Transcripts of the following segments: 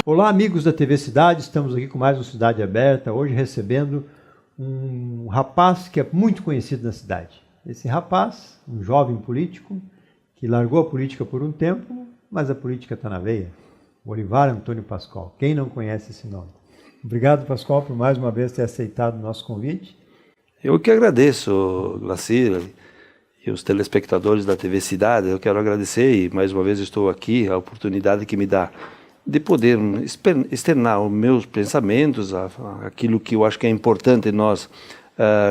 Olá, amigos da TV Cidade, estamos aqui com mais um Cidade Aberta, hoje recebendo um rapaz que é muito conhecido na cidade. Esse rapaz, um jovem político, que largou a política por um tempo, mas a política está na veia. Olivar Antônio Pascoal. Quem não conhece esse nome? Obrigado, Pascoal, por mais uma vez ter aceitado o nosso convite. Eu que agradeço, Glacir, e os telespectadores da TV Cidade. Eu quero agradecer e mais uma vez estou aqui, a oportunidade que me dá de poder externar os meus pensamentos, aquilo que eu acho que é importante nós,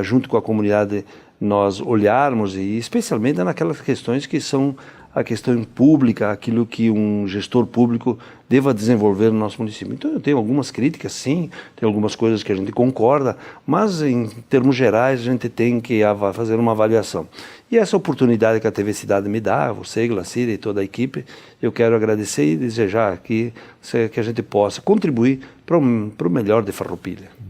junto com a comunidade, nós olharmos, e especialmente naquelas questões que são a questão pública, aquilo que um gestor público deva desenvolver no nosso município. Então eu tenho algumas críticas, sim, tem algumas coisas que a gente concorda, mas em termos gerais a gente tem que fazer uma avaliação. E essa oportunidade que a TV Cidade me dá, você, Glacir e toda a equipe, eu quero agradecer e desejar que a gente possa contribuir para o melhor de Farroupilha.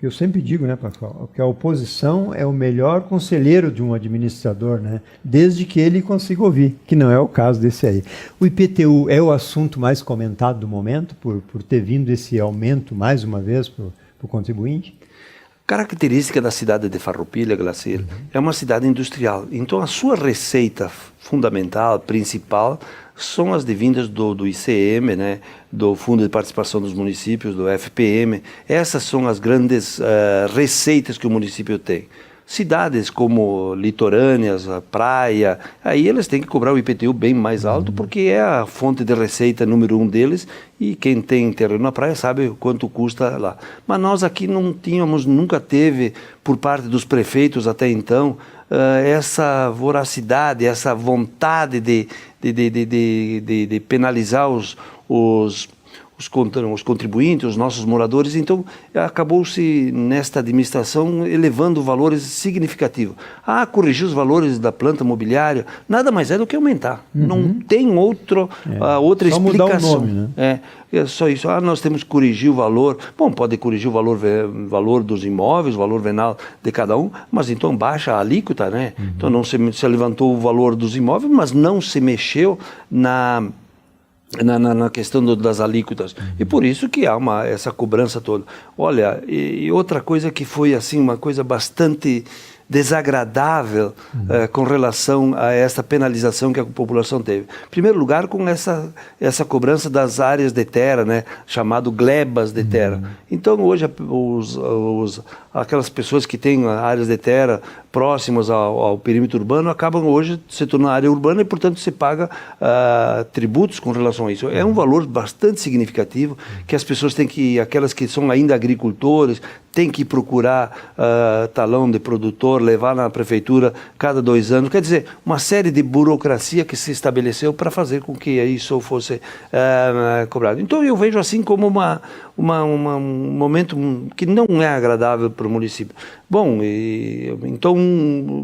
Eu sempre digo, né, Pascoal, que a oposição é o melhor conselheiro de um administrador, né, desde que ele consiga ouvir, que não é o caso desse aí. O IPTU é o assunto mais comentado do momento, por ter vindo esse aumento, mais uma vez, para o contribuinte? Característica da cidade de Farroupilha, Glacir, é uma cidade industrial. Então a sua receita fundamental, principal, são as devindas do ICM, né, do Fundo de Participação dos Municípios, do FPM. Essas são as grandes receitas que o município tem. Cidades como litorâneas, a praia, aí eles têm que cobrar o IPTU bem mais alto, porque é a fonte de receita número 1 deles, e quem tem terreno na praia sabe quanto custa lá. Mas nós aqui não tínhamos, nunca teve, por parte dos prefeitos até então, essa voracidade, essa vontade de penalizar os contribuintes, os nossos moradores. Então acabou-se nesta administração elevando valores significativos. Corrigir os valores da planta mobiliária, nada mais é do que aumentar. Não tem outra só explicação. Mudar o nome, né? É só isso. Nós temos que corrigir o valor. Bom, pode corrigir o valor dos imóveis, o valor venal de cada um, mas então baixa a alíquota, né? Então não se levantou o valor dos imóveis, mas não se mexeu na questão das alíquotas. E por isso que há essa cobrança toda. Olha, e outra coisa que foi assim, uma coisa bastante desagradável com relação a essa penalização que a população teve. Em primeiro lugar, com essa cobrança das áreas de terra, né, chamado glebas de terra. Então hoje aquelas pessoas que têm áreas de terra próximas ao perímetro urbano acabam hoje se tornando área urbana e, portanto, se paga tributos com relação a isso. É um valor bastante significativo que as pessoas têm que, aquelas que são ainda agricultores, têm que procurar talão de produtor, levar na prefeitura cada 2 anos. Quer dizer, uma série de burocracia que se estabeleceu para fazer com que isso fosse cobrado. Então eu vejo assim como um momento que não é agradável para o município. Bom, então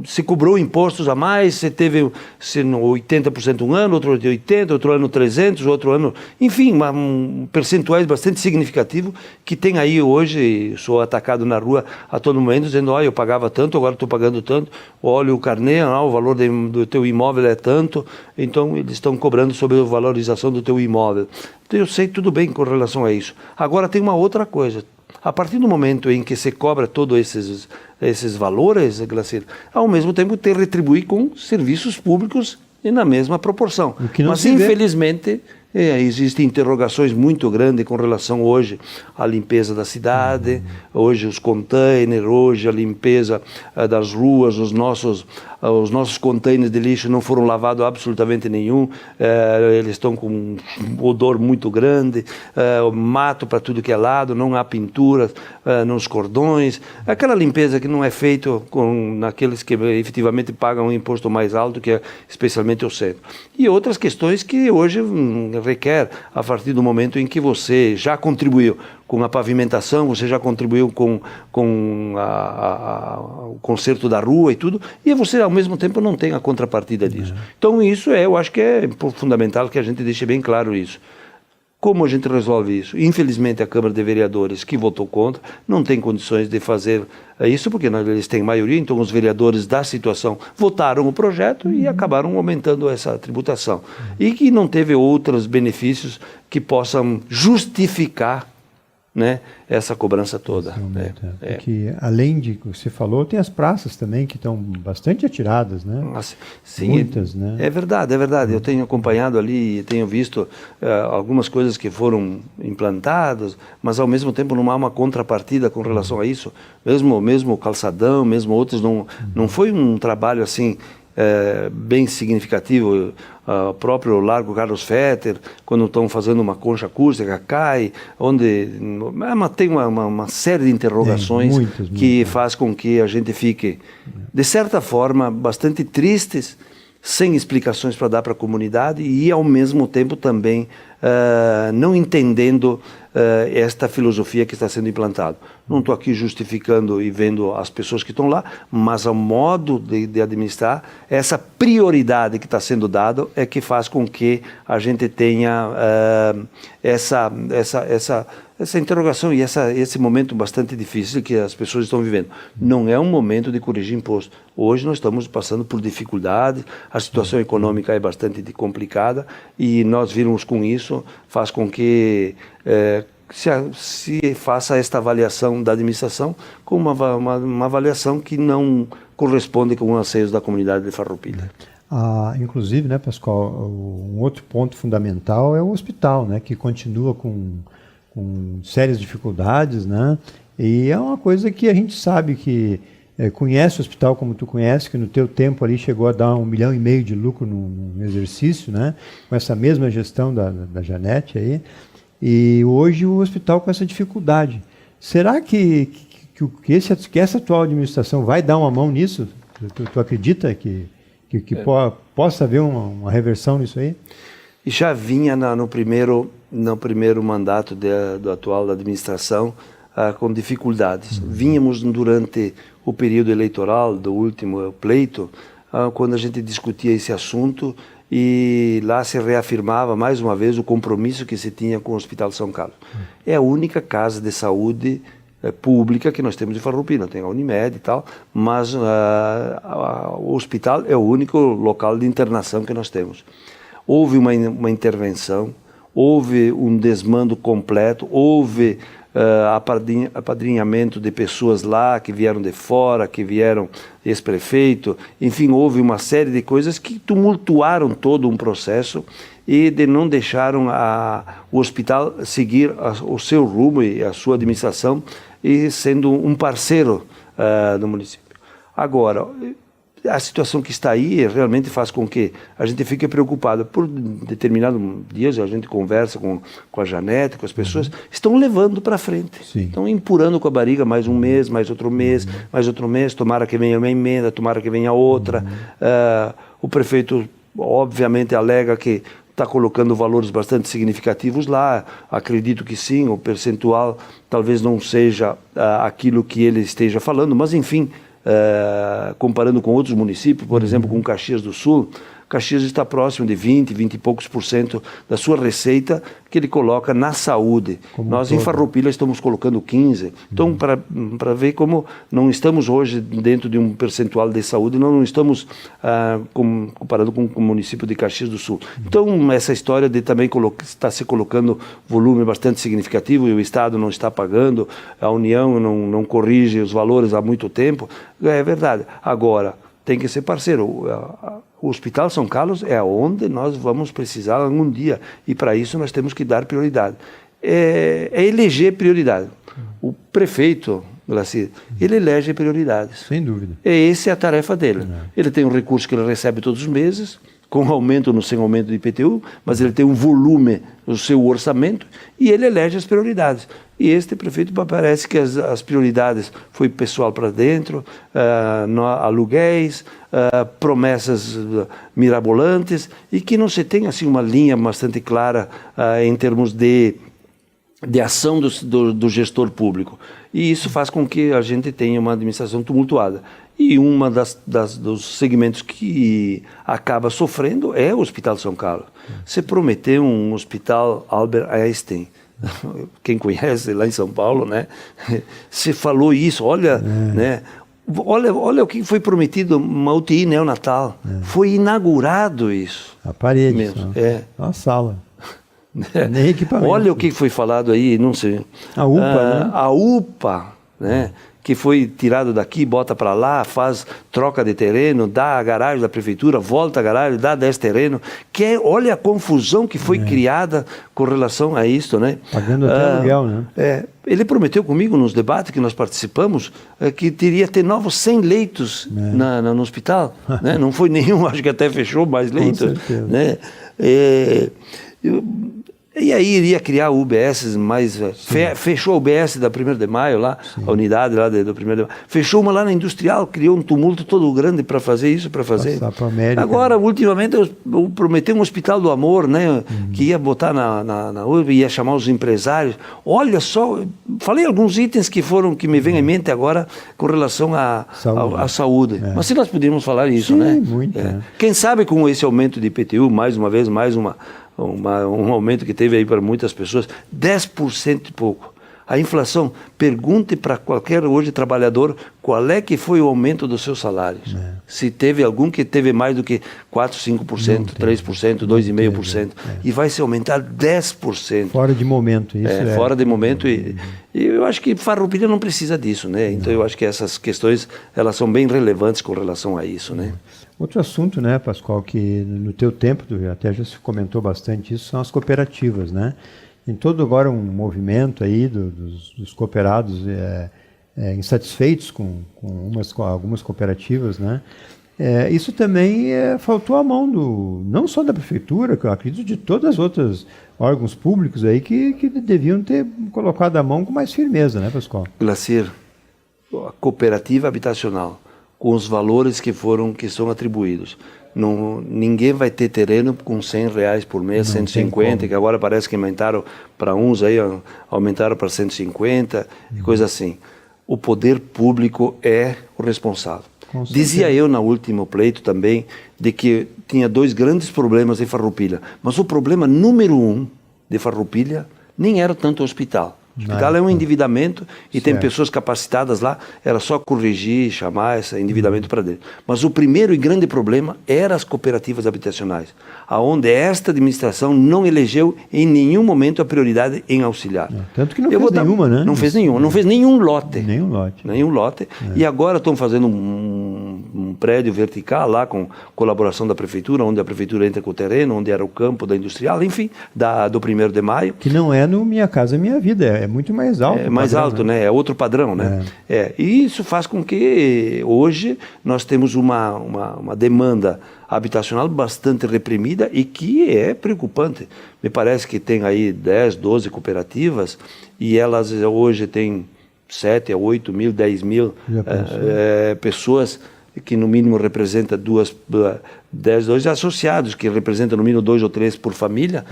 se cobrou impostos a mais, você teve 80% um ano, outro 80%, outro ano 300%, outro ano... Enfim, percentuais bastante significativo que tem aí hoje. Sou atacado na rua a todo momento, dizendo, eu pagava tanto, agora estou pagando tanto, olha o carnê, o valor do teu imóvel é tanto, então eles estão cobrando sobre a valorização do teu imóvel. Então eu sei tudo bem com relação a isso. Agora tem uma outra coisa. A partir do momento em que se cobra todos esses valores, Glacir, ao mesmo tempo tem que retribuir com serviços públicos e na mesma proporção. Mas infelizmente existem interrogações muito grandes com relação hoje à limpeza da cidade, hoje os containers, hoje a limpeza das ruas, os nossos containers de lixo não foram lavados absolutamente nenhum, eles estão com um odor muito grande, mato para tudo que é lado, não há pintura nos cordões, aquela limpeza que não é feita naqueles que efetivamente pagam um imposto mais alto, que é especialmente o centro. E outras questões que hoje requer, a partir do momento em que você já contribuiu com a pavimentação, você já contribuiu com o conserto da rua e tudo, e você ao mesmo tempo não tem a contrapartida disso. Então isso eu acho que é fundamental que a gente deixe bem claro isso. Como a gente resolve isso? Infelizmente, a Câmara de Vereadores, que votou contra, não tem condições de fazer isso, porque eles têm maioria, então os vereadores da situação votaram o projeto e acabaram aumentando essa tributação. E que não teve outros benefícios que possam justificar, né, essa cobrança toda. Porque, além de que você falou, tem as praças também que estão bastante atiradas, né? Sim, muitas, né? É verdade, é verdade. Eu tenho acompanhado ali e tenho visto algumas coisas que foram implantadas, mas ao mesmo tempo não há uma contrapartida com relação a isso. Mesmo o calçadão, mesmo outros, não foi um trabalho assim bem significativo. O próprio Largo Carlos Fetter, quando estão fazendo uma concha acústica, cai, onde tem uma série de interrogações que faz com que a gente fique, de certa forma, bastante tristes, sem explicações para dar para a comunidade e, ao mesmo tempo, também não entendendo esta filosofia que está sendo implantada. Não estou aqui justificando e vendo as pessoas que estão lá, mas o modo de administrar, essa prioridade que está sendo dada é que faz com que a gente tenha essa interrogação e esse momento bastante difícil que as pessoas estão vivendo. Não é um momento de corrigir imposto. Hoje nós estamos passando por dificuldades, a situação econômica é bastante complicada e nós virmos com isso, faz com que se faça esta avaliação da administração com uma avaliação que não corresponde com os anseios da comunidade de Farroupilha. Inclusive, né, Pascoal, um outro ponto fundamental é o hospital, né, que continua com sérias dificuldades, né, e é uma coisa que a gente sabe que conhece o hospital como tu conhece, que no teu tempo ali chegou a dar 1,5 milhão de lucro no exercício, né, com essa mesma gestão da Janete aí, e hoje o hospital com essa dificuldade. Será que essa atual administração vai dar uma mão nisso? Tu acredita que possa haver uma reversão nisso aí? E já vinha no primeiro mandato do atual administração com dificuldades. Vínhamos durante o período eleitoral do último pleito, quando a gente discutia esse assunto, e lá se reafirmava mais uma vez o compromisso que se tinha com o Hospital São Carlos. É a única casa de saúde pública que nós temos em Farroupilha. Tem a Unimed e tal, mas o hospital é o único local de internação que nós temos. Houve uma intervenção, houve um desmando completo, houve apadrinhamento de pessoas lá que vieram de fora, que vieram ex-prefeito, enfim, houve uma série de coisas que tumultuaram todo um processo e não deixaram o hospital seguir o seu rumo e a sua administração e sendo um parceiro do município. Agora, a situação que está aí realmente faz com que a gente fique preocupado. Por determinados dias a gente conversa com a Janete, com as pessoas, estão levando para frente. Sim. Estão empurrando com a barriga mais um mês, mais outro mês, tomara que venha uma emenda, tomara que venha outra. O prefeito obviamente alega que está colocando valores bastante significativos lá, acredito que sim, o percentual talvez não seja aquilo que ele esteja falando, mas enfim, comparando com outros municípios, por exemplo, com Caxias do Sul, Caxias está próximo de 20 e poucos por cento da sua receita que ele coloca na saúde. Nós em Farroupilha estamos colocando 15%. Então, para ver como não estamos hoje dentro de um percentual de saúde, não estamos comparado com o município de Caxias do Sul. Então, essa história de também está se colocando volume bastante significativo e o Estado não está pagando, a União não corrige os valores há muito tempo, é verdade. Agora, tem que ser parceiro. O Hospital São Carlos é onde nós vamos precisar algum dia e para isso nós temos que dar prioridade. É eleger prioridade. O prefeito, Glacir, ele elege prioridades. Sem dúvida. Essa é a tarefa dele. Ele tem um recurso que ele recebe todos os meses, com aumento ou sem aumento do IPTU, mas ele tem um volume no seu orçamento e ele elege as prioridades. E este prefeito parece que as prioridades foi pessoal para dentro, aluguéis, promessas mirabolantes e que não se tem assim uma linha bastante clara em termos de ação do gestor público. E isso faz com que a gente tenha uma administração tumultuada. E uma dos segmentos que acaba sofrendo é o Hospital São Carlos. Você prometeu um hospital Albert Einstein. Quem conhece lá em São Paulo, né? Você falou isso, olha, né? Olha o que foi prometido, uma UTI neonatal. Foi inaugurado isso. A parede, mesmo. Uma sala. Nem equipamento. Olha o que foi falado aí, não sei. A UPA, né? A UPA, né? Que foi tirado daqui, bota para lá, faz troca de terreno, dá a garagem da prefeitura, volta a garagem, dá 10 terrenos. Olha a confusão que foi criada com relação a isso, né? Pagando até aluguel, né? Ele prometeu comigo nos debates que nós participamos que teria ter novos 100 leitos no hospital. Né? Não foi nenhum, acho que até fechou mais leitos. Com certeza. Né? E aí iria criar UBS, mas fechou a UBS da 1º de Maio lá, a unidade lá do 1º de Maio. Fechou uma lá na Industrial, criou um tumulto todo grande para fazer isso, para fazer. Passar pra América. Agora, ultimamente, eu prometi um Hospital do Amor, né, que ia botar na URB, ia chamar os empresários. Olha só, falei alguns itens que me vêm em mente agora com relação à saúde. Mas se nós podíamos falar isso, né? Muito. Quem sabe com esse aumento de IPTU, mais uma vez, um aumento que teve aí para muitas pessoas, 10% e pouco. A inflação, pergunte para qualquer hoje trabalhador qual é que foi o aumento dos seus salários. Se teve algum que teve mais do que 4%, 5%, 3%, 2,5%. E vai se aumentar 10%. Fora de momento, isso fora de momento. E eu acho que Farroupilha não precisa disso, né? Então eu acho que essas questões, elas são bem relevantes com relação a isso, né? Outro assunto, né, Pascoal, que no teu tempo, até já se comentou bastante isso, são as cooperativas, né? Tem todo agora um movimento aí dos cooperados insatisfeitos com algumas cooperativas, né? Isso também faltou a mão não só da prefeitura, que eu acredito de todos os outros órgãos públicos aí que deviam ter colocado a mão com mais firmeza, né, Pascoal? Glacier, a cooperativa habitacional, com os valores que são atribuídos. Ninguém vai ter terreno com R$100 por mês, 150, que agora parece que aumentaram para uns, aí aumentaram para 150, coisa assim. O poder público é o responsável. Dizia eu no último pleito também, de que tinha 2 grandes problemas em Farroupilha, mas o problema número 1 de Farroupilha nem era tanto o hospital. O hospital é um endividamento e tem pessoas capacitadas lá, era só corrigir, chamar esse endividamento para dentro. Mas o primeiro e grande problema eram as cooperativas habitacionais, aonde esta administração não elegeu em nenhum momento a prioridade em auxiliar. Tanto que não fez nenhuma, né? Não fez nenhuma, não fez nenhum lote. Nenhum lote. E agora estão fazendo um prédio vertical lá com colaboração da prefeitura, onde a prefeitura entra com o terreno, onde era o campo da Industrial, enfim, do 1º de Maio. Que não é no Minha Casa Minha Vida, é muito mais alto. É mais alto, né? É outro padrão, né? E isso faz com que hoje nós temos uma demanda habitacional bastante reprimida e que é preocupante. Me parece que tem aí 10, 12 cooperativas e elas hoje têm 7 a 8 mil, 10 mil pessoas que no mínimo representa 2 associados, que representam no mínimo 2 ou 3 por família.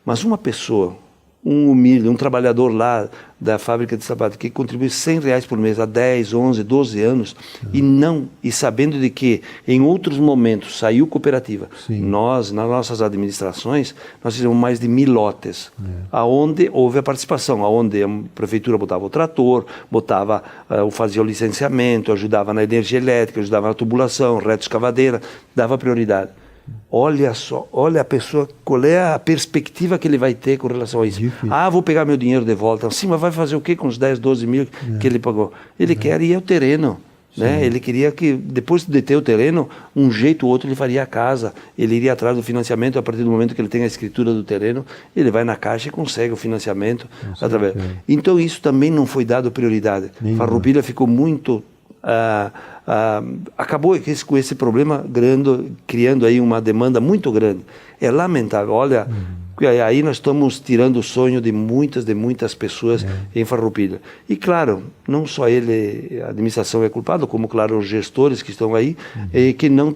Mas uma pessoa, um humilde, um trabalhador lá da fábrica de sapato que contribui R$100 por mês há 10, 11, 12 anos e sabendo de que em outros momentos saiu cooperativa. Nós, nas nossas administrações, nós fizemos mais de 1000 lotes, aonde houve a participação, aonde a prefeitura botava o trator, fazia o licenciamento, ajudava na energia elétrica, ajudava na tubulação, reto escavadeira, dava prioridade. Olha só, olha a pessoa, qual é a perspectiva que ele vai ter com relação a isso. Vou pegar meu dinheiro de volta. Sim, mas vai fazer o quê com os 10, 12 mil que ele pagou? Ele quer ir ao terreno. Né? Ele queria que, depois de ter o terreno, um jeito ou outro ele faria a casa. Ele iria atrás do financiamento. A partir do momento que ele tem a escritura do terreno, ele vai na caixa e consegue o financiamento. Então isso também não foi dado prioridade. Farroupilha ficou muito... acabou com esse problema criando aí uma demanda muito grande. É lamentável. Olha, aí nós estamos tirando o sonho de muitas pessoas em Farroupilha. E claro, não só ele, a administração é culpada, como claro os gestores que estão aí, que não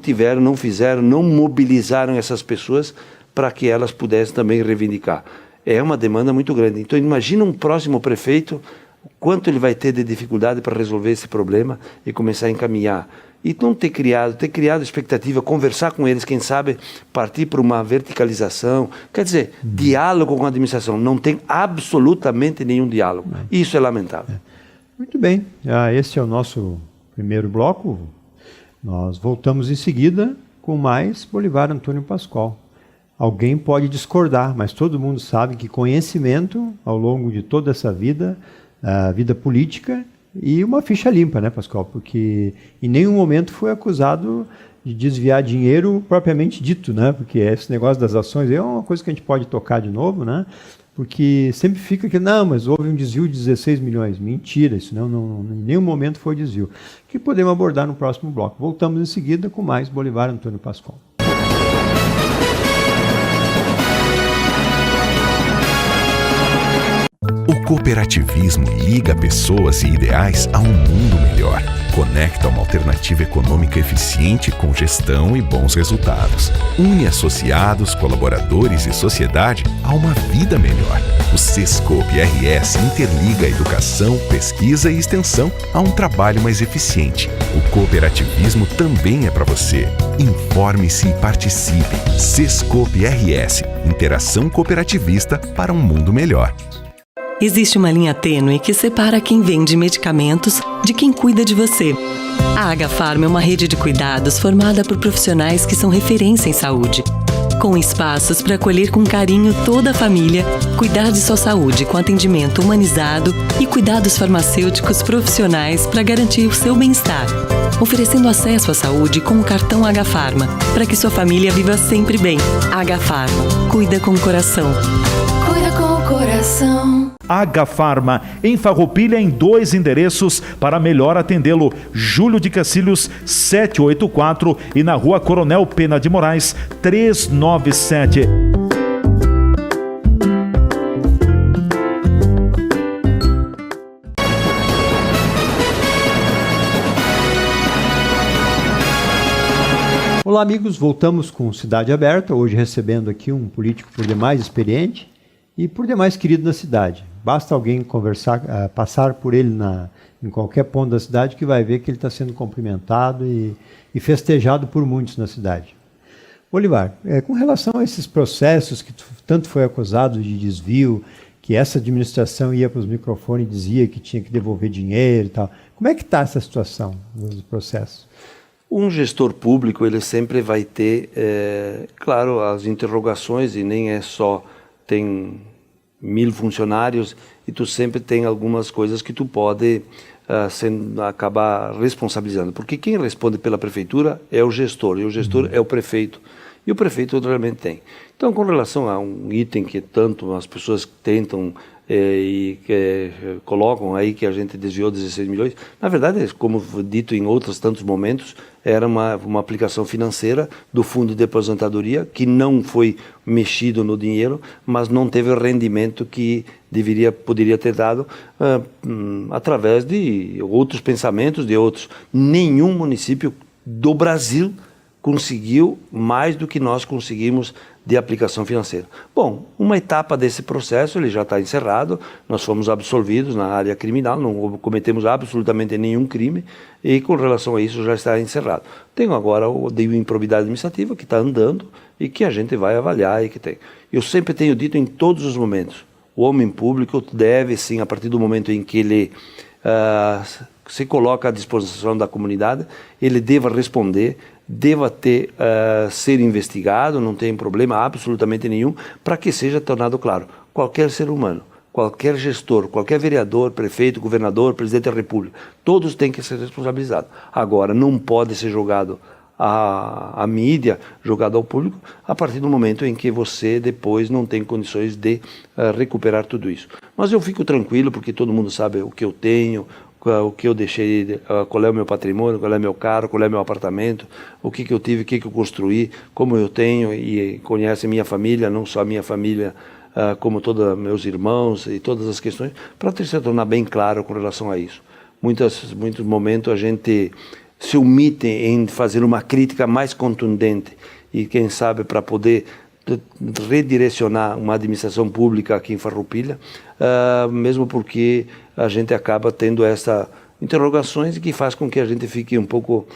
fizeram, não mobilizaram essas pessoas para que elas pudessem também reivindicar. É uma demanda muito grande. Então imagina um próximo prefeito o quanto ele vai ter de dificuldade para resolver esse problema e começar a encaminhar. E não ter criado expectativa, conversar com eles, quem sabe partir para uma verticalização. Quer dizer, diálogo com a administração. Não tem absolutamente nenhum diálogo. Isso é lamentável. Muito bem. Esse é o nosso primeiro bloco. Nós voltamos em seguida com mais Bolivar Antônio Pascoal. Alguém pode discordar, mas todo mundo sabe que conhecimento, ao longo de toda essa vida, a vida política, e uma ficha limpa, né, Pascoal? Porque em nenhum momento foi acusado de desviar dinheiro propriamente dito, né? Porque esse negócio das ações é uma coisa que a gente pode tocar de novo, né? Porque sempre fica que, não, mas houve um desvio de 16 milhões. Mentira, isso não, em nenhum momento foi desvio. Que podemos abordar no próximo bloco. Voltamos em seguida com mais Bolivar Antônio Pascoal. O cooperativismo liga pessoas e ideais a um mundo melhor. Conecta uma alternativa econômica eficiente com gestão e bons resultados. Une associados, colaboradores e sociedade a uma vida melhor. O Sescope RS interliga a educação, pesquisa e extensão a um trabalho mais eficiente. O cooperativismo também é para você. Informe-se e participe. Sescope RS, interação cooperativista para um mundo melhor. Existe uma linha tênue que separa quem vende medicamentos de quem cuida de você. A Agafarma é uma rede de cuidados formada por profissionais que são referência em saúde. Com espaços para acolher com carinho toda a família, cuidar de sua saúde com atendimento humanizado e cuidados farmacêuticos profissionais para garantir o seu bem-estar. Oferecendo acesso à saúde com o cartão Agafarma, para que sua família viva sempre bem. Agafarma, cuida com o coração. Cuida com o coração. Agafarma, em Farroupilha, em 2 endereços para melhor atendê-lo. Júlio de Cacilhos, 784 e na Rua Coronel Pena de Moraes, 397. Olá, amigos. Voltamos com Cidade Aberta, hoje recebendo aqui um político por demais experiente e por demais querido na cidade. Basta alguém conversar, passar por ele em qualquer ponto da cidade que vai ver que ele está sendo cumprimentado e festejado por muitos na cidade. Bolivar, com relação a esses processos que tanto foi acusado de desvio, que essa administração ia para os microfones e dizia que tinha que devolver dinheiro e tal, como é que está essa situação nos processos? Um gestor público, ele sempre vai ter, claro, as interrogações, e nem é só, tem 1000 funcionários, e tu sempre tem algumas coisas que tu pode acabar responsabilizando. Porque quem responde pela prefeitura é o gestor, e o gestor é o prefeito. E o prefeito realmente tem. Então, com relação a um item que tanto as pessoas tentam colocam aí que a gente desviou 16 milhões, na verdade, como dito em outros tantos momentos, era uma aplicação financeira do fundo de aposentadoria que não foi mexido no dinheiro, mas não teve o rendimento que poderia ter dado através de outros pensamentos, de outros. Nenhum município do Brasil conseguiu mais do que nós conseguimos de aplicação financeira. Bom, uma etapa desse processo ele já está encerrado, nós fomos absolvidos na área criminal, não cometemos absolutamente nenhum crime e com relação a isso já está encerrado. Tenho agora o de improbidade administrativa que está andando e que a gente vai avaliar e que tem. Eu sempre tenho dito em todos os momentos, o homem público deve sim, a partir do momento em que ele se coloca à disposição da comunidade, ele deva responder, deva ser investigado, não tem problema absolutamente nenhum, para que seja tornado claro, qualquer ser humano, qualquer gestor, qualquer vereador, prefeito, governador, presidente da república, todos têm que ser responsabilizados. Agora, não pode ser jogado à mídia, jogado ao público, a partir do momento em que você depois não tem condições de recuperar tudo isso. Mas eu fico tranquilo, porque todo mundo sabe o que eu tenho, o que eu deixei, qual é o meu patrimônio, qual é o meu carro, qual é o meu apartamento, o que eu tive, o que eu construí, como eu tenho, e conhece minha família, não só a minha família, como todos meus irmãos e todas as questões, para se tornar bem claro com relação a isso. Muitos momentos a gente se omite em fazer uma crítica mais contundente e quem sabe para poder redirecionar uma administração pública aqui em Farroupilha, mesmo porque a gente acaba tendo essa interrogações que faz com que a gente fique um pouco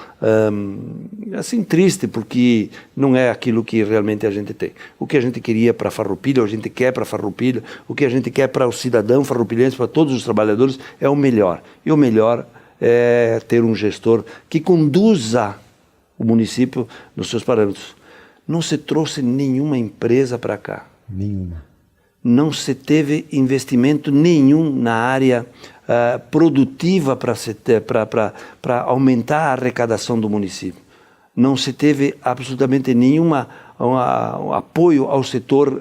assim triste, porque não é aquilo que realmente a gente tem. O que a gente queria para Farroupilha, a gente quer para Farroupilha, o que a gente quer para o cidadão farroupilhense, para todos os trabalhadores, é o melhor. E o melhor é ter um gestor que conduza o município nos seus parâmetros. Não se trouxe nenhuma empresa para cá. Nenhuma. Não se teve investimento nenhum na área produtiva para aumentar a arrecadação do município. Não se teve absolutamente nenhum apoio ao setor,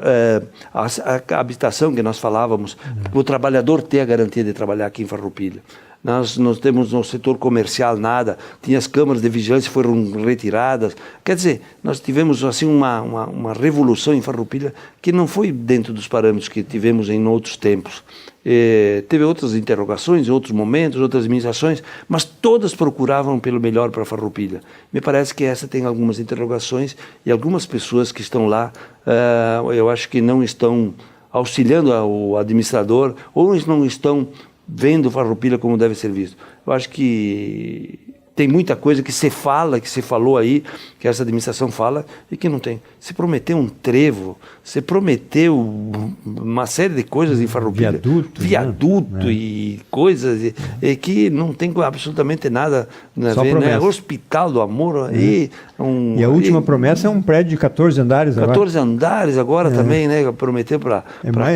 a habitação que nós falávamos, o trabalhador ter a garantia de trabalhar aqui em Farroupilha. Nós temos no setor comercial nada, tinha as câmaras de vigilância foram retiradas. Quer dizer, nós tivemos assim uma revolução em Farroupilha que não foi dentro dos parâmetros que tivemos em outros tempos. Teve outras interrogações, outros momentos, outras administrações, mas todas procuravam pelo melhor para Farroupilha. Me parece que essa tem algumas interrogações e algumas pessoas que estão lá, eu acho que não estão auxiliando o administrador ou não estão vendo Farroupilha como deve ser visto. Eu acho que tem muita coisa que se fala, que se falou aí, que essa administração fala e que não tem. Se prometeu um trevo, se prometeu uma série de coisas em Farroupilha. Viaduto né? E coisas e que não tem absolutamente nada a ver, né? Hospital do Amor. E a última promessa é um prédio de 14 andares 14 andares agora também, né? Prometeu para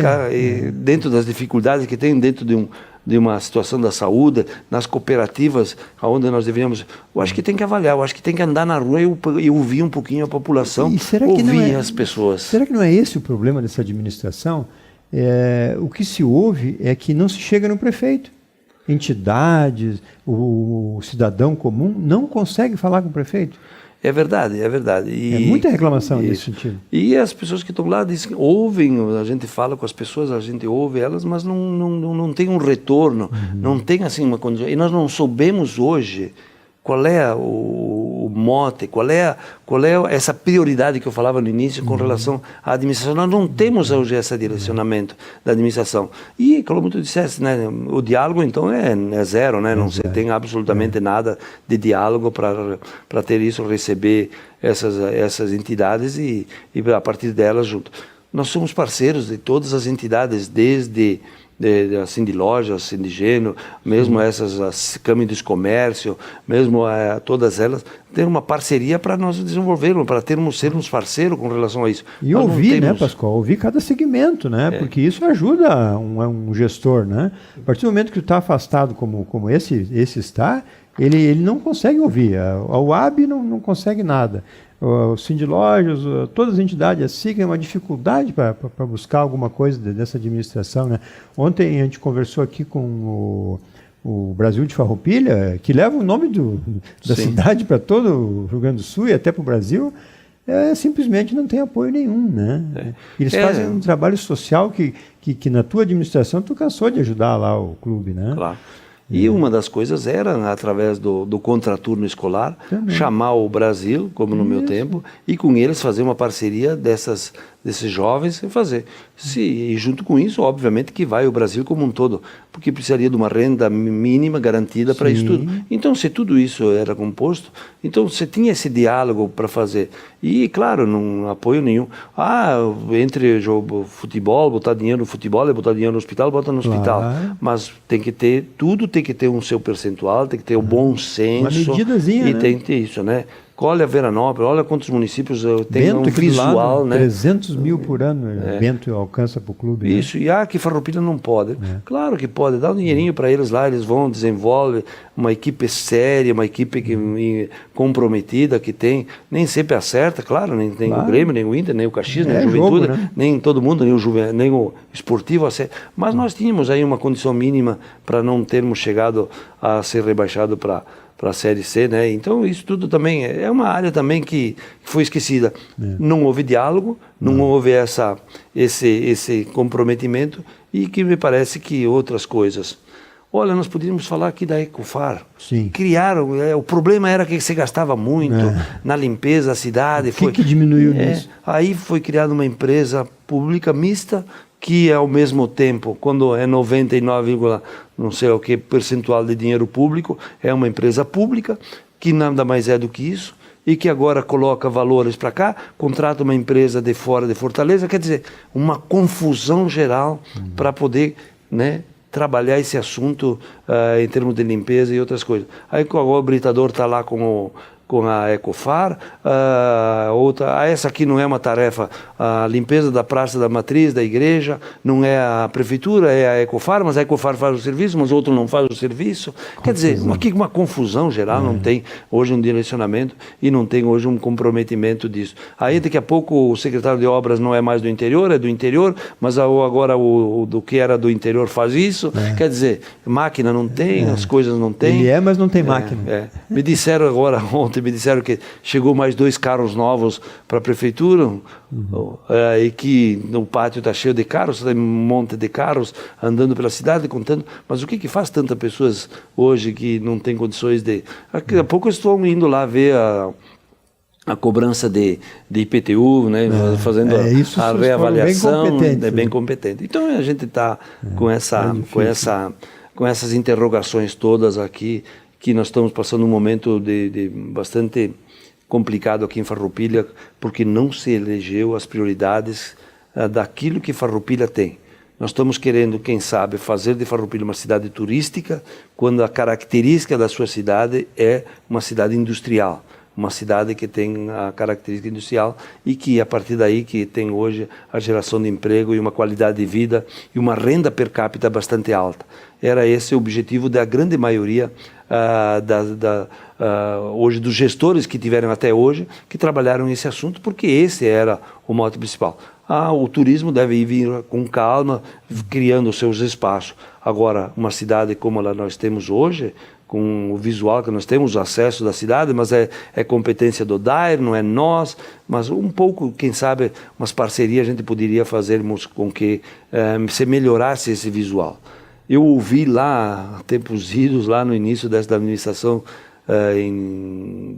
cá, dentro das dificuldades que tem dentro de uma situação da saúde, nas cooperativas, onde nós deveríamos... Eu acho que tem que avaliar, eu acho que tem que andar na rua e ouvir um pouquinho a população, ouvir as pessoas. Será que não é esse o problema dessa administração? O que se ouve é que não se chega no prefeito. Entidades, o cidadão comum não consegue falar com o prefeito. É verdade, é verdade. É muita reclamação nesse sentido. E as pessoas que estão lá dizem, ouvem, a gente fala com as pessoas, a gente ouve elas, mas não tem um retorno, não tem assim uma condição. E nós não soubemos hoje qual é o mote, qual é essa prioridade que eu falava no início com relação à administração. Nós não temos hoje esse direcionamento da administração. E, como tu disseste, né, o diálogo, então, é zero, né? Não se tem absolutamente nada de diálogo para ter isso, receber essas entidades e a partir delas junto. Nós somos parceiros de todas as entidades, desde assim de lojas, assim de gênero, mesmo essas câmaras de comércio, mesmo todas elas, ter uma parceria para nós desenvolvermos, para sermos parceiros com relação a isso. E nós ouvir, né, Pascoal? Ouvir cada segmento, né? Porque isso ajuda um gestor, né? A partir do momento que tu está afastado como esse está, ele não consegue ouvir. A UAB não consegue nada. O Sindilojas, todas as entidades, a SIC é uma dificuldade para buscar alguma coisa dessa administração, né? Ontem a gente conversou aqui com o Brasil de Farroupilha, que leva o nome da cidade para todo o Rio Grande do Sul e até para o Brasil, simplesmente não tem apoio nenhum, né? Eles fazem um trabalho social que na tua administração tu cansou de ajudar lá o clube, né? Claro. E uma das coisas era, através do contraturno escolar, chamar o Brasil, como no meu tempo, e com eles fazer uma parceria desses jovens e fazer. E junto com isso, obviamente, que vai o Brasil como um todo, porque precisaria de uma renda mínima garantida para isso tudo. Então, se tudo isso era composto, então você tinha esse diálogo para fazer. E, claro, não apoio nenhum. Entre jogo, futebol, botar dinheiro no futebol, botar dinheiro no hospital, bota no hospital. Mas tem que ter, tudo tem que ter um seu percentual, tem que ter o bom senso. Uma medidazinha, e tem que ter isso, né? Olha Veranópolis, olha quantos municípios tem Bento, um visual, lado, né? 300 mil por ano Bento alcança para o clube. Isso, né? E que Farroupilha não pode. Claro que pode, dá um dinheirinho para eles lá, eles vão, desenvolvem uma equipe séria, uma equipe comprometida que tem, nem sempre acerta, claro, nem tem o Grêmio, nem o Inter, nem o Caxias, nem a Juventude, jogo, né? nem todo mundo, nem o esportivo acerta. Mas nós tínhamos aí uma condição mínima para não termos chegado a ser rebaixado para a Série C, né? Então isso tudo também é uma área também que foi esquecida. Não houve diálogo, não houve esse comprometimento e que me parece que outras coisas. Olha, nós poderíamos falar aqui da Ecofar. Sim. Criaram, o problema era que você gastava muito na limpeza da cidade. O que diminuiu nisso? Aí foi criada uma empresa pública mista, que ao mesmo tempo, quando é 99, não sei o que, percentual de dinheiro público, é uma empresa pública, que nada mais é do que isso, e que agora coloca valores para cá, contrata uma empresa de fora de Fortaleza, quer dizer, uma confusão geral para poder, né, trabalhar esse assunto em termos de limpeza e outras coisas. Aí agora o Britador está lá com a Ecofar, essa aqui não é uma tarefa, a limpeza da Praça da Matriz, da igreja, não é a prefeitura, é a Ecofar, mas a Ecofar faz o serviço, mas o outro não faz o serviço. Quer dizer, uma confusão geral, não tem hoje um direcionamento e não tem hoje um comprometimento disso. Aí daqui a pouco o secretário de obras não é mais do interior, é do interior, mas agora o do que era do interior faz isso. Quer dizer, máquina não tem, as coisas não tem. Ele mas não tem máquina. Me disseram agora, ontem, me disseram que chegou mais 2 carros novos para a prefeitura, e que no pátio está cheio de carros, tem um monte de carros andando pela cidade, contando. Mas o que faz tantas pessoas hoje que não tem condições de... Daqui a pouco estou indo lá ver a cobrança de IPTU, né, fazendo a reavaliação, bem competente. Então a gente está com essas interrogações todas aqui, que nós estamos passando um momento de bastante complicado aqui em Farroupilha, porque não se elegeu as prioridades daquilo que Farroupilha tem. Nós estamos querendo, quem sabe, fazer de Farroupilha uma cidade turística, quando a característica da sua cidade é uma cidade industrial. Uma cidade que tem a característica industrial e que, a partir daí, que tem hoje a geração de emprego e uma qualidade de vida e uma renda per capita bastante alta. Era esse o objetivo da grande maioria hoje dos gestores que tiveram até hoje, que trabalharam esse assunto, porque esse era o mote principal. O turismo deve vir com calma, criando os seus espaços. Agora, uma cidade como nós temos hoje, com o visual que nós temos, o acesso da cidade, mas é competência do DAER, não é nós, mas um pouco, quem sabe, umas parcerias a gente poderia fazermos com que se melhorasse esse visual. Eu ouvi lá, tempos idos, lá no início dessa administração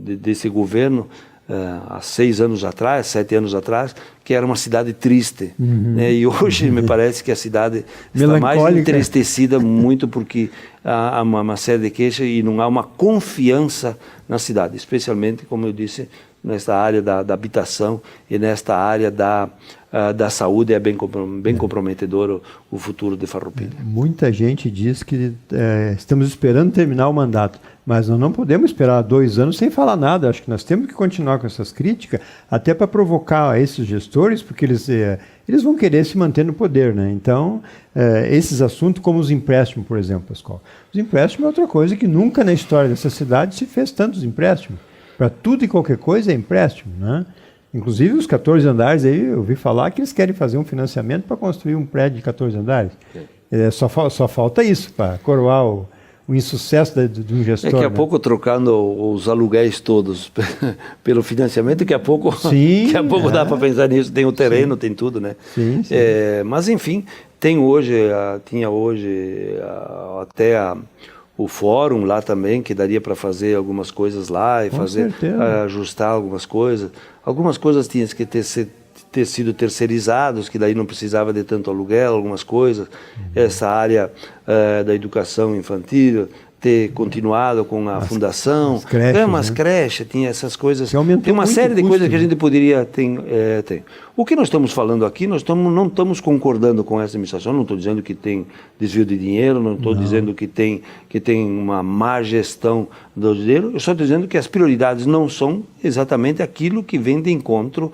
desse governo, há 6 anos atrás, 7 anos atrás, que era uma cidade triste. Né? E hoje me parece que a cidade está mais entristecida muito porque há uma série de queixas e não há uma confiança na cidade, especialmente, como eu disse, nesta área da habitação e nesta área da saúde. É bem comprometedor o futuro de Farroupilha. Muita gente diz que estamos esperando terminar o mandato, mas nós não podemos esperar 2 anos sem falar nada. Acho que nós temos que continuar com essas críticas, até para provocar esses gestores, porque eles vão querer se manter no poder, né? Então, esses assuntos, como os empréstimos, por exemplo, Pascoal. Os empréstimos é outra coisa que nunca na história dessa cidade se fez tantos empréstimos. Para tudo e qualquer coisa é empréstimo, né? Inclusive os 14 andares aí, eu ouvi falar que eles querem fazer um financiamento para construir um prédio de 14 andares. Só falta isso para coroar o insucesso de um gestor. Daqui a pouco trocando os aluguéis todos pelo financiamento, daqui a pouco, dá para pensar nisso. Tem o terreno, tem tudo, né? Sim. Mas enfim, tinha hoje até o fórum lá também, que daria para fazer algumas coisas lá e ajustar algumas coisas. Algumas coisas tinham que ter sido terceirizados, que daí não precisava de tanto aluguel, algumas coisas. Essa área da educação infantil, ter continuado com a fundação, umas creches, tinha essas coisas. Tem uma série de coisas que a gente poderia ter. O que nós estamos falando aqui, não estamos concordando com essa administração. Não estou dizendo que tem desvio de dinheiro, não estou dizendo que tem uma má gestão do dinheiro. Eu só estou dizendo que as prioridades não são exatamente aquilo que vem de encontro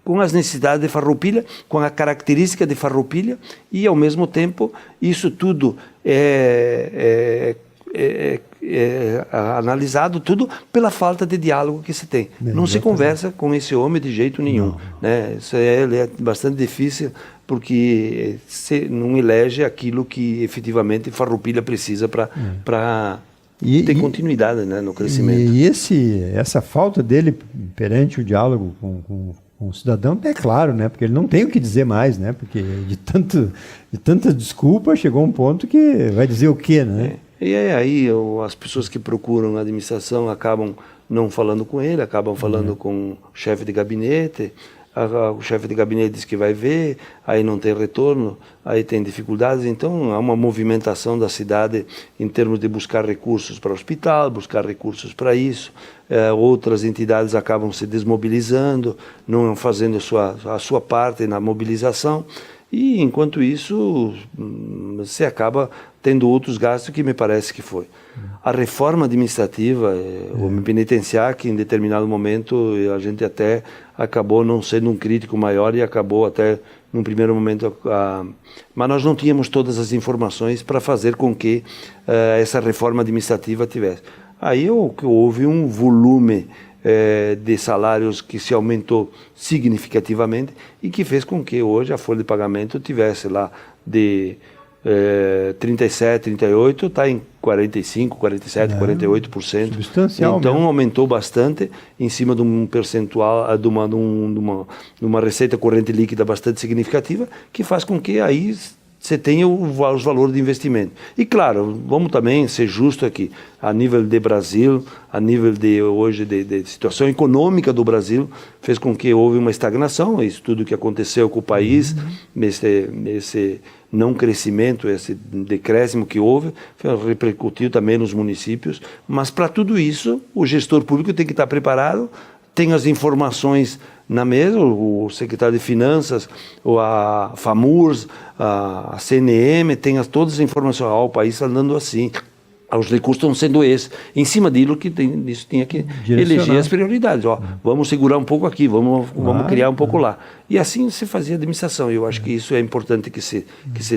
com as necessidades de Farroupilha, com a característica de Farroupilha, e ao mesmo tempo isso tudo é analisado tudo pela falta de diálogo que se tem. Não se conversa com esse homem de jeito nenhum. Né? Isso é bastante difícil, porque se não elege aquilo que efetivamente Farroupilha precisa para ter continuidade, né, no crescimento. E essa falta dele perante o diálogo com com o cidadão, é claro, né? Porque ele não tem o que dizer mais, né? Porque de tanta desculpa chegou um ponto que vai dizer o quê, né? E aí as pessoas que procuram a administração acabam não falando com ele, acabam falando com o chefe de gabinete. O chefe de gabinete diz que vai ver, aí não tem retorno, aí tem dificuldades. Então há uma movimentação da cidade em termos de buscar recursos para o hospital, buscar recursos para isso. Outras entidades acabam se desmobilizando, não fazendo a sua parte na mobilização. E enquanto isso, você acaba tendo outros gastos que me parece que foi. A reforma administrativa, o penitenciário, que em determinado momento a gente até acabou não sendo um crítico maior e acabou até, num primeiro momento, mas nós não tínhamos todas as informações para fazer com que essa reforma administrativa tivesse. Aí houve um volume de salários que se aumentou significativamente e que fez com que hoje a folha de pagamento tivesse lá de 37, 38, está em 45, 47, 48%. Substancial. Então mesmo. aumentou bastante em cima de um percentual, de uma receita corrente líquida bastante significativa, que faz com que aí você tenha os valores de investimento. E claro, vamos também ser justos aqui, a nível de Brasil, a nível de hoje de situação econômica do Brasil, fez com que houve uma estagnação, isso tudo que aconteceu com o país, esse não crescimento, esse decréscimo que houve, repercutiu também nos municípios, mas para tudo isso, o gestor público tem que estar preparado, tem as informações na mesa, o secretário de Finanças, a FAMURS, a CNM, tem todas as informações, o país está andando assim, os recursos estão sendo esses. Em cima disso tinha que eleger as prioridades. Vamos segurar um pouco aqui, vamos criar um pouco lá. E assim se fazia a administração. Eu acho que isso é importante que se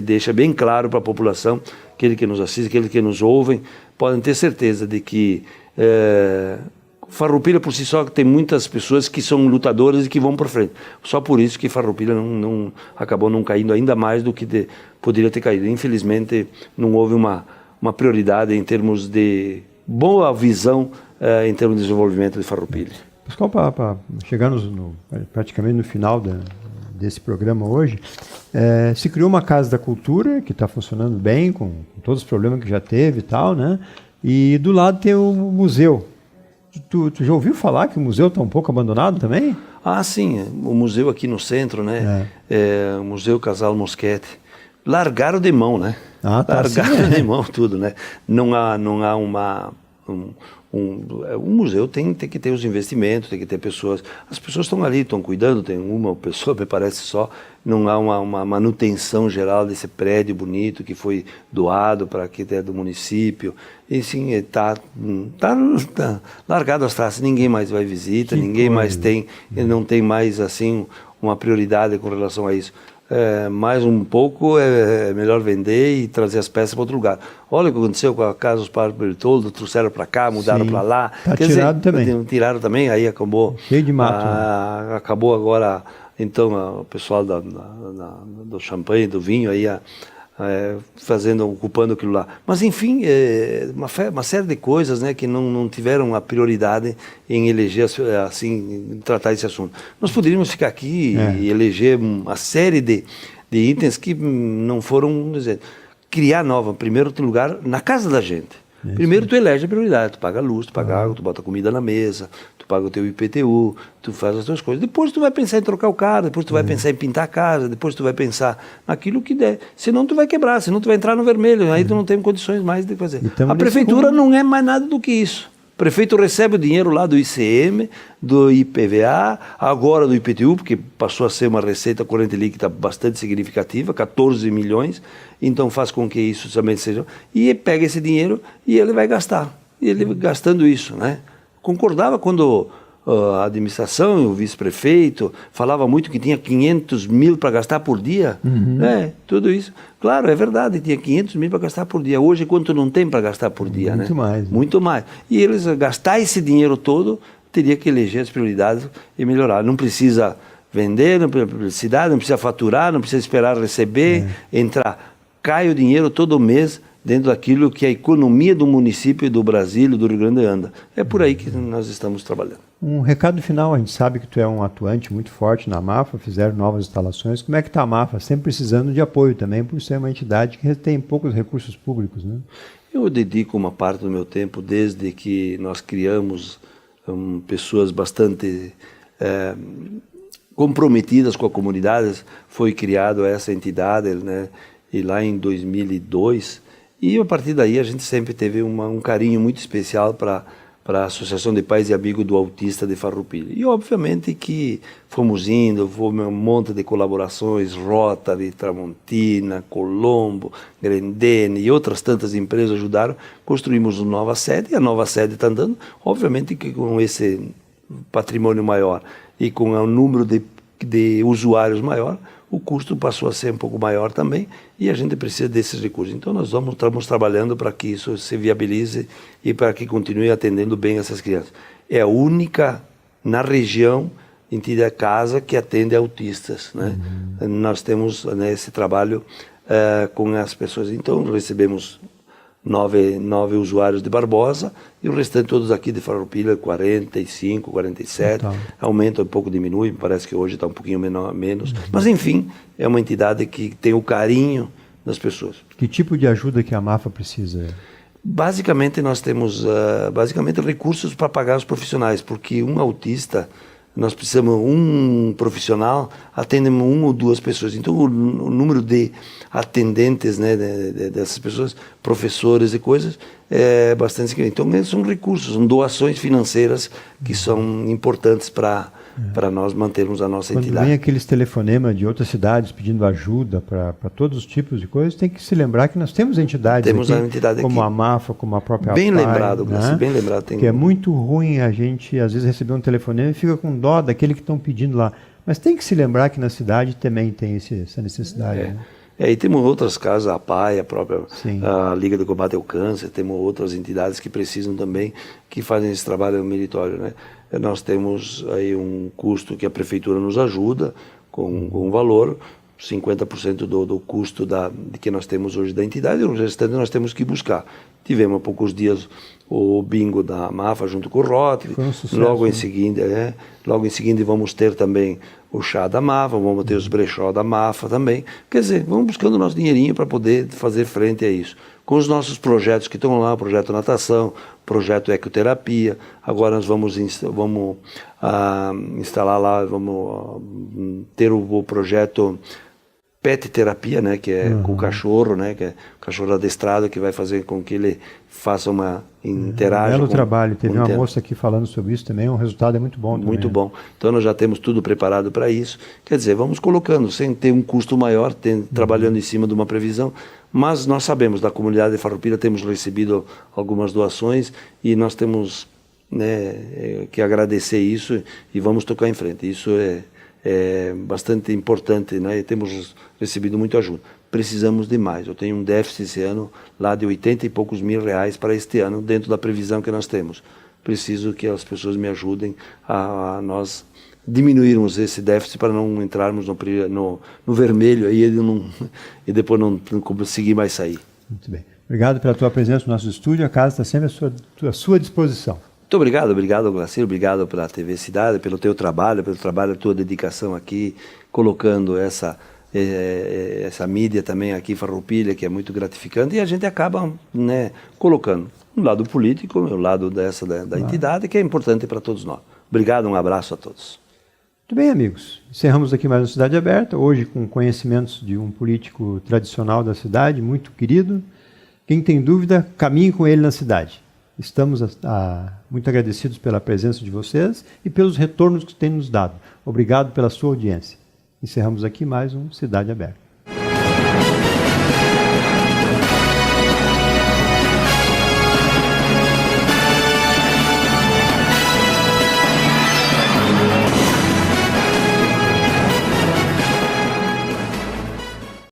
deixe bem claro para a população, aquele que nos assiste, aquele que nos ouvem, podem ter certeza de que Farroupilha por si só tem muitas pessoas que são lutadoras e que vão para frente. Só por isso que Farroupilha acabou não caindo ainda mais do que poderia ter caído. Infelizmente não houve uma prioridade em termos de boa visão em termos de desenvolvimento de Farroupilha. Pascoal, para chegarmos praticamente no final desse programa hoje, se criou uma Casa da Cultura que está funcionando bem, com todos os problemas que já teve e tal, né? E do lado tem o museu. Tu já ouviu falar que o museu está um pouco abandonado também? Ah, sim. O museu aqui no centro, né? O Museu Casal Moschetti. Largaram de mão, né? Largaram de mão tudo, né? Não há um museu tem que ter os investimentos, tem que ter pessoas. As pessoas estão ali, estão cuidando, tem uma pessoa, me parece só. Não há uma manutenção geral desse prédio bonito que foi doado para que é do município. E sim, está largado as traças, ninguém mais vai visita, ninguém mais tem, não tem mais assim uma prioridade com relação a isso. Mais um pouco é melhor vender e trazer as peças para outro lugar. Olha o que aconteceu com a Casa dos Padres Bertoldo, trouxeram para cá, mudaram para lá. Está tirado também. Tiraram também, aí acabou. Cheio de mato. Acabou agora, então, o pessoal do champanhe, do vinho, aí ocupando aquilo lá. Mas, enfim, uma série de coisas, né, que não tiveram a prioridade em eleger, assim, em tratar esse assunto. Nós poderíamos ficar aqui e eleger uma série de itens que não foram, dizer, criar nova, em primeiro lugar, na casa da gente. Primeiro tu elege a prioridade, tu paga a luz, tu paga água, tu bota comida na mesa, tu paga o teu IPTU, tu faz as tuas coisas. Depois tu vai pensar em trocar o carro, depois tu vai pensar em pintar a casa, depois tu vai pensar naquilo que der. Senão tu vai quebrar, senão tu vai entrar no vermelho, aí tu não tem condições mais de fazer. A prefeitura não é mais nada do que isso. O prefeito recebe o dinheiro lá do ICM, do IPVA, agora do IPTU, porque passou a ser uma receita corrente líquida bastante significativa, 14 milhões, então faz com que isso também seja... E pega esse dinheiro e ele vai gastar. E ele gastando isso, né? Concordava quando a administração e o vice-prefeito falava muito que tinha 500 mil para gastar por dia. Tudo isso. Claro, é verdade, tinha 500 mil para gastar por dia. Hoje, quanto não tem para gastar por dia? Muito mais. Muito mais. E eles gastar esse dinheiro todo, teria que eleger as prioridades e melhorar. Não precisa vender, não precisa publicidade, não precisa faturar, não precisa esperar receber, entrar. Cai o dinheiro todo mês dentro daquilo que a economia do município, do Brasil e do Rio Grande anda. É por aí que nós estamos trabalhando. Um recado final, a gente sabe que tu é um atuante muito forte na Mafra, fizeram novas instalações. Como é que está a Mafra? Sempre precisando de apoio também, por ser uma entidade que tem poucos recursos públicos, né? Eu dedico uma parte do meu tempo, desde que nós criamos pessoas bastante comprometidas com a comunidade, foi criada essa entidade, né? E lá em 2002, e a partir daí a gente sempre teve um carinho muito especial para a Associação de Pais e Amigos do Autista de Farroupilha. E obviamente que fomos indo, um monte de colaborações, Rotary, Tramontina, Colombo, Grendene e outras tantas empresas ajudaram, construímos uma nova sede, e a nova sede está andando, obviamente que com esse patrimônio maior e com o número de usuários maior, o custo passou a ser um pouco maior também, e a gente precisa desses recursos. Então nós estamos trabalhando para que isso se viabilize e para que continue atendendo bem essas crianças. É a única na região entidade casa que atende autistas, né? Nós temos, né, esse trabalho com as pessoas. Então recebemos 9 usuários de Barbosa e o restante todos aqui de Farroupilha, 45, 47, aumenta um pouco, diminui, parece que hoje está um pouquinho menos, mas enfim, é uma entidade que tem o carinho das pessoas. Que tipo de ajuda que a Mafra precisa? Basicamente nós temos recursos para pagar os profissionais, porque um autista, nós precisamos, um profissional atende 1 ou 2 pessoas. Então o número de atendentes, né, dessas pessoas, professores e coisas, é bastante significativo. Então são recursos, são doações financeiras que são importantes para nós mantermos a nossa entidade. Quando vem aqueles telefonemas de outras cidades pedindo ajuda para todos os tipos de coisas, tem que se lembrar que nós temos entidades aqui, a entidade como aqui. A Mafra, como a própria Bem APAI, lembrado, Glaucio, né? bem lembrado. Que é muito ruim a gente, às vezes, receber um telefonema e fica com dó daquele que estão pedindo lá. Mas tem que se lembrar que na cidade também tem essa necessidade. Né? E temos outras casas, a APAI, a própria Sim. a Liga de Combate ao Câncer, temos outras entidades que precisam também, que fazem esse trabalho meritório, né? Nós temos aí um custo que a prefeitura nos ajuda com um valor, 50% do custo de que nós temos hoje da entidade, e o restante nós temos que buscar. Tivemos há poucos dias o bingo da Mafra junto com o Rotary, foi um sucesso, logo né? Logo em seguida vamos ter também o chá da Mafra, vamos ter os brechó da Mafra também. Quer dizer, vamos buscando o nosso dinheirinho para poder fazer frente a isso. Com os nossos projetos que estão lá, o projeto natação, projeto ecoterapia, agora nós vamos instalar lá, vamos ter o projeto pet terapia, né, que é com o cachorro, né, que é o cachorro adestrado, que vai fazer com que ele faça interaja. Belo trabalho, teve uma moça aqui falando sobre isso também, o resultado é muito bom também. Muito bom. Então nós já temos tudo preparado para isso. Quer dizer, vamos colocando, sem ter um custo maior, trabalhando em cima de uma previsão, mas nós sabemos, da comunidade de Farroupilha temos recebido algumas doações e nós temos, né, que agradecer isso e vamos tocar em frente. Isso é bastante importante, né? E temos recebido muita ajuda. Precisamos de mais. Eu tenho um déficit esse ano lá de 80 e poucos mil reais para este ano, dentro da previsão que nós temos. Preciso que as pessoas me ajudem a nós diminuirmos esse déficit para não entrarmos no vermelho aí e depois não conseguir mais sair. Muito bem. Obrigado pela tua presença no nosso estúdio. A casa está sempre à sua disposição. Muito obrigado, Glaucio, obrigado pela TV Cidade, pelo teu trabalho, da tua dedicação aqui, colocando essa mídia também aqui em Farroupilha, que é muito gratificante, e a gente acaba, né, colocando um lado político, o lado da entidade, que é importante para todos nós. Obrigado, um abraço a todos. Muito bem, amigos. Encerramos aqui mais uma Cidade Aberta, hoje com conhecimentos de um político tradicional da cidade, muito querido. Quem tem dúvida, caminhe com ele na cidade. Estamos muito agradecidos pela presença de vocês e pelos retornos que têm nos dado. Obrigado pela sua audiência. Encerramos aqui mais um Cidade Aberta.